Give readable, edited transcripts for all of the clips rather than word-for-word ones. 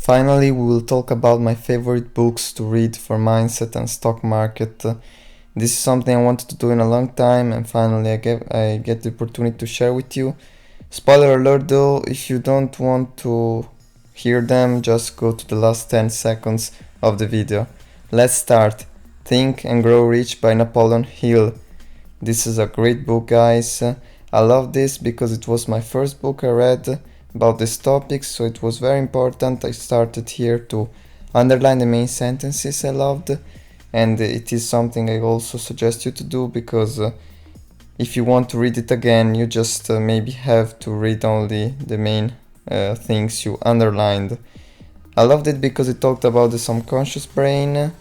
Finally, we will talk about my favorite books to read for mindset and stock market. This is something I wanted to do in a long time, and finally I get the opportunity to share with you. Spoiler alert though, if you don't want to hear them, just go to the last 10 seconds of the video. Let's start. Think and Grow Rich by Napoleon Hill. This is a great book, guys. I love this because it was my first book I read about this topic, so it was very important. I started here to underline the main sentences I loved, and it is something I also suggest you to do because if you want to read it again, you just maybe have to read only the main things you underlined. I loved it because it talked about the subconscious brain,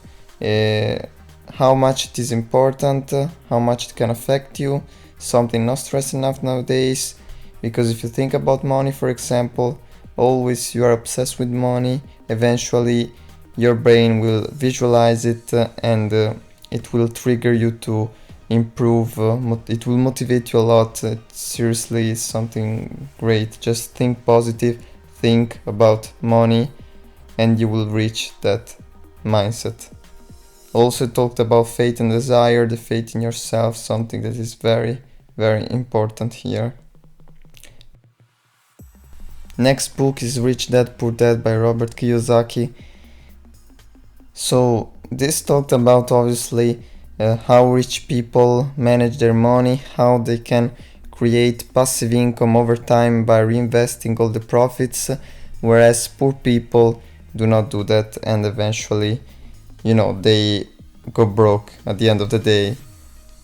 how much it is important, how much it can affect you, something not stressed enough nowadays. Because if you think about money, for example, always you are obsessed with money, eventually your brain will visualize it and it will trigger you to improve, it will motivate you a lot. It seriously is something great. Just think positive, think about money, and you will reach that mindset. Also talked about faith and desire, the faith in yourself, something that is very, very important here. Next book is Rich Dad Poor Dad by Robert Kiyosaki. So this talked about obviously how rich people manage their money, how they can create passive income over time by reinvesting all the profits, whereas poor people do not do that and eventually, they go broke at the end of the day.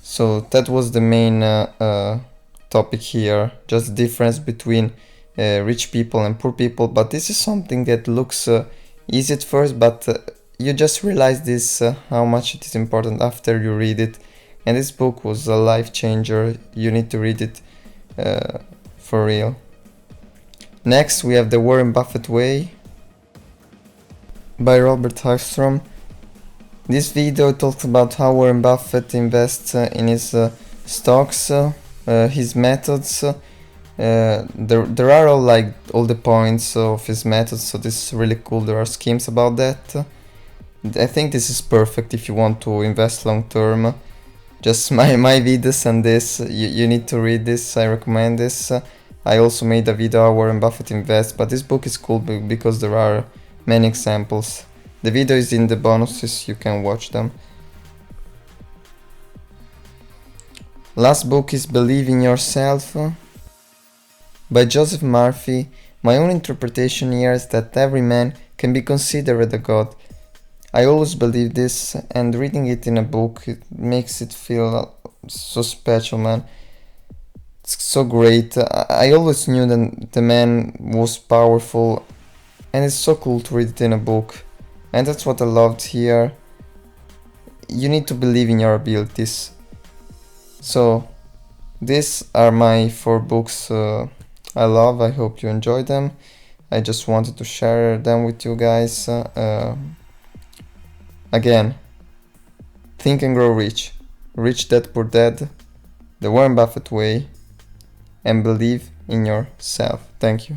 So that was the main topic here, just the difference between rich people and poor people. But this is something that looks easy at first, but you just realize this how much it is important after you read it. And this book was a life changer. You need to read it for real. Next we have The Warren Buffett Way by Robert Hagstrom. This video talks about how Warren Buffett invests in his stocks, his methods. There are all the points of his methods, so this is really cool. There are schemes about that. I think this is perfect if you want to invest long term. Just my videos and this, you need to read this. I recommend this. I also made a video how Warren Buffett invests, but this book is cool because there are many examples. The video is in the bonuses, you can watch them. Last book is Believe in Yourself by Joseph Murphy. My own interpretation here is that every man can be considered a god. I always believe this, and reading it in a book, it makes it feel so special, man. It's so great. I always knew that the man was powerful, and it's so cool to read it in a book. And that's what I loved here. You need to believe in your abilities. So, these are my 4 books I love. I hope you enjoyed them. I just wanted to share them with you guys. Again, Think and Grow Rich, Rich Dad Poor Dad, The Warren Buffett Way, and Believe in Yourself. Thank you.